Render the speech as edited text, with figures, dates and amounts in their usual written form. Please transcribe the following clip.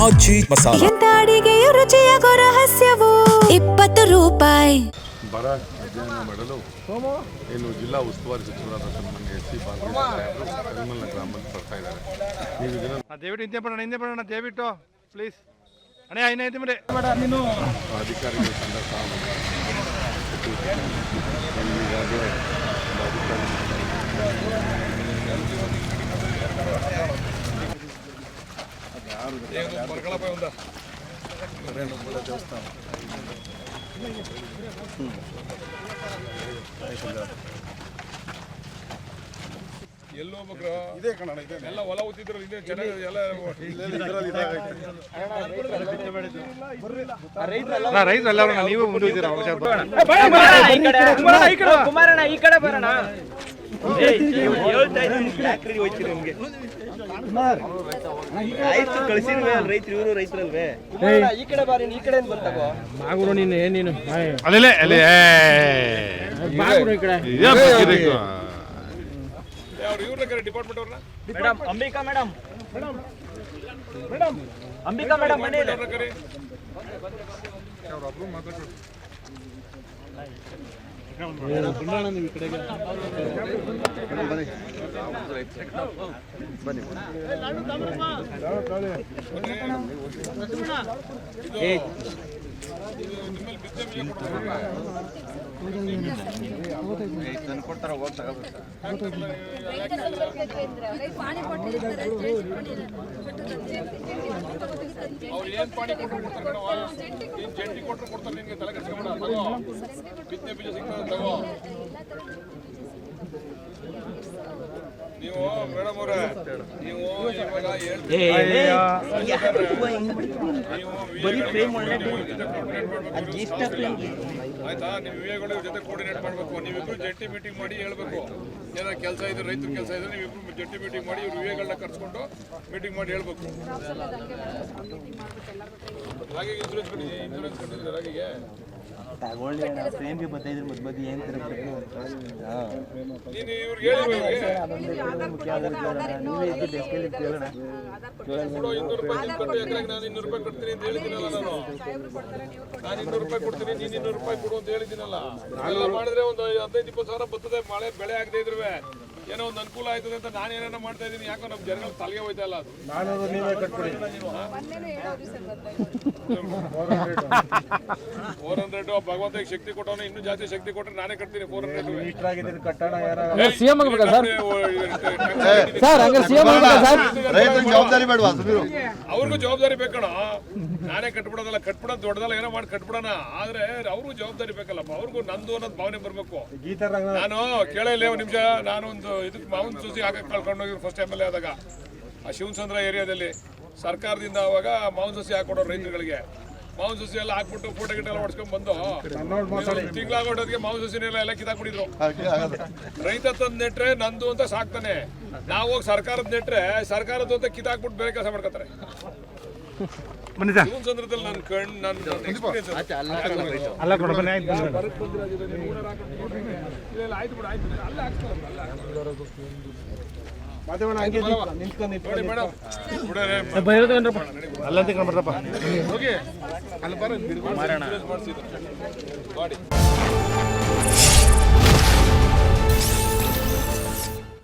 ಆಚಿ ಮಸಾಲ. ಎಂತ ಅಡಿಗೆಯ ರುಚಿಯಾಗೋ ರಹಸ್ಯವು 20 ರೂಪಾಯಿ. ಬರ ಅಧ್ಯಯನ ಮಾಡಲು ಏನು ಜಿಲ್ಲಾ ಉಸ್ತುವಾರಿ ಸಚಿವರಾದ ಸನ್ಮಾನ್ಯ ಎಸ್ ಸಿ ಬಾಲಕೃಷ್ಣ ಕರಿಮಲ್ಲ ಗ್ರಾಮದಲ್ಲಿ ಬರ್ತಾ ಇದ್ದಾರೆ. ನೀವು ಇದನ್ನು ದಯವಿಟ್ಟು ಹಿಂದೆ ಬರೋಣ ದಯವಿಟ್ಟು ಪ್ಲೀಸ್ ಅಣ್ಣ ಐನ ಐತಿ ಮರೆ ಅಧಿಕಾರಿಗಳ ತಂಡ ಎಲ್ಲೋ ಇದೇ ಕನ್ನಡ ಎಲ್ಲ ಹೊಲ ಊತಿದ್ರು ಇದೆ ಚೆನ್ನಾಗಿ ಎಲ್ಲ ರೈತರೆಲ್ಲ ನೀವು ಮುಂದಿದ್ದೀರಾ ಕುಮಾರಣ್ಣ ಈ ಕಡೆ ಬರೋಣ ಆಯ್ತು ಕಳಿಸಿಲ್ವೇ ರೈತರು ಇವರು ರೈತರಲ್ವೇ ಈ ಕಡೆ ಬಾರಿ ಈ ಕಡೆ ಬಂತಾಗೋ ಮಾಗುರು ನೀನು ಏನೇನು ಅಲ್ಲೇ ಅಲ್ಲೇ ಮಾಗುರು ಈ ಕಡೆ ಡಿಪಾರ್ಟ್ಮೆಂಟ್ ಅವ್ರನ್ನ madam Ambika madam Ambika madam ಮನೆಯಲ್ಲಿ ಕೊಡ್ತಾರ ಹೋಗಿ ಅವ್ರು ಏನ್ ಪಾಣಿ ಕೊಡ್ತಾರೆ ಜಂಟಿ ಕೊಟ್ಟರು ಕೊಡ್ತಾರೆ ನಿನ್ಗೆ ತಲೆ ಕೆಡಿಸ್ಕೊಂಬೇಡ ತಗೋ ಬಿತ್ತನೆ ಬೀಜ ಸಿಗ್ತದೆ ತಗೋ ನೀವು ಮೇಡಮ್ ಅವರೇ ನೀವು ಇವಾಗ ಆಯ್ತಾ ನೀವು ವಿವೇಗಳ ಜೊತೆ ಕೋರ್ಡಿನೇಟ್ ಮಾಡಬೇಕು. ನೀವಿಬ್ರು ಜಂಟಿ ಮೀಟಿಂಗ್ ಮಾಡಿ ಹೇಳ್ಬೇಕು ಏನಾದ್ರು ಕೆಲಸ ಇದೆ ರೈತರ ಕೆಲಸ ಇದೆ ನೀವಿಬ್ರು ಜಂಟಿ ಮೀಟಿಂಗ್ ಮಾಡಿ ಇವ್ರು ವಿವೇಗಳನ್ನ ಕರ್ಸ್ಕೊಂಡು ಮೀಟಿಂಗ್ ಮಾಡಿ ಹೇಳ್ಬೇಕು. ಹಾಗೆ ಇನ್ಸೂರೆನ್ಸ್ ಕಟ್ಟಿದ್ರೆ ಹಾಗೆ ತಗೊಳ್ಳಿ ಫ್ರೇಮ್ಗೆ ಬತ್ತೈದ್ರೆ ಮಧ್ಯ ಏನು ನೀನು ಇವ್ರಿಗೆ ನೀವೇ ಇದ್ದು ಡೆಸ್ಕಲ್ಲಿ ಕೇಳೋಣ 200 ರೂಪಾಯಿ ಕಟ್ಟು ಎಕರೆಗೆ ನಾನು 200 ರೂಪಾಯಿ ಕೊಡ್ತೀನಿ ಅಂತ ಹೇಳಿದ್ದೀನಲ್ಲ ನಾನು 200 ರೂಪಾಯಿ ಕೊಡ್ತೀನಿ ನೀನು 200 ರೂಪಾಯಿ ಕೊಡು ಅಂತ ಹೇಳಿದ್ದೀನಲ್ಲ. ಎಲ್ಲ ಮಾಡಿದ್ರೆ ಒಂದು 15-20 ಸಾವಿರ ಬರ್ತದೆ. ಮಳೆ ಬೆಳೆ ಆಗದೆ ಇದ್ರೆ ಏನೋ ಒಂದು ಅನುಕೂಲ ಆಯ್ತದೆ ಅಂತ ನಾನು ಏನೇನೋ ಮಾಡ್ತಾ ಇದ್ದೀನಿ. ಯಾಕೋ ನಮ್ಮ ಜನಗಳ ತಲೆಗೆ ಹೋಯ್ತಾ ಇಲ್ಲ ಅದು. 400 ಭಗವಂತ ಶಕ್ತಿ ಕೊಟ್ಟವನು ಇನ್ನೂ ಜಾಸ್ತಿ ಶಕ್ತಿ ಕೊಟ್ಟರೆ ನಾನೇ ಕಟ್ತೀನಿ 400. ಜವಾಬ್ದಾರಿ ಬೇಡವಾ ಅವ್ರಿಗೂ ಜವಾಬ್ದಾರಿ ಬೇಕಣ. ನಾನೇ ಕಟ್ಬಿಡೋದಲ್ಲ ಕಟ್ಬಿಡೋದು ದೊಡ್ಡದಲ್ಲ ಏನೋ ಮಾಡಿ ಕಟ್ಬಿಡೋಣ. ಆದ್ರೆ ಅವ್ರಿಗೂ ಜವಾಬ್ದಾರಿ ಬೇಕಲ್ಲಪ್ಪ. ಅವ್ರಿಗೂ ನಂದು ಅನ್ನೋದು ಭಾವನೆ ಬರ್ಬೇಕು. ನಾನು ಕೇಳಿಲ್ಲ ಒಂದು ನಿಮಿಷ. ನಾನು ಒಂದು ಇದಕ್ಕೆ ಮಾವನ್ ಸೂಸಿ ಹಾಕಕ್ಕೆ ಕಳ್ಕೊಂಡು ಹೋಗಿ ಫಸ್ಟ್ MLA ಆದಾಗ ಆ ಶಿವನಸಂದ್ರ ಏರಿಯಾದಲ್ಲಿ ಸರ್ಕಾರದಿಂದ ಅವಾಗ ಮಾವನ್ ಸೂಸಿ ಹಾಕೊಡೋರು ರೈತರುಗಳಿಗೆ. ಮಾವನ್ ಸೂಸಿ ಎಲ್ಲ ಹಾಕ್ಬಿಟ್ಟು ಫೋಟೋ ಗಿಟ ಎಲ್ಲ ಹೊಡ್ಸ್ಕೊಂಡ್ ಬಂದು ತಿಂಗಳಾಗೋಟೋದಿಗೆ ಮಾವನ್ ಸೂಸಿನೆಲ್ಲ ಎಲ್ಲ ಕಿತ್ತಾಕ್ಬಿಟ್ಟಿದ್ರು. ರೈತ ತಂದ್ ನೆಟ್ರೆ ನಂದು ಅಂತ ಸಾಕ್ತಾನೆ. ನಾವು ಹೋಗಿ ಸರ್ಕಾರದ ನೆಟ್ರೆ ಸರ್ಕಾರದ್ದು ಅಂತ ಕಿತ್ತಾಕ್ಬಿಟ್ಟು ಬೇರೆ ಕೆಲಸ ಮಾಡ್ಕೊತಾರೆ. ಶಿವನಸಂದ್ರದಲ್ಲಿ ನನ್ನ ಎಕ್ಸ್ಪೀರಿಯನ್ಸ್ ಹೋಗಿ ಅಲ್ಲಿ ಬರ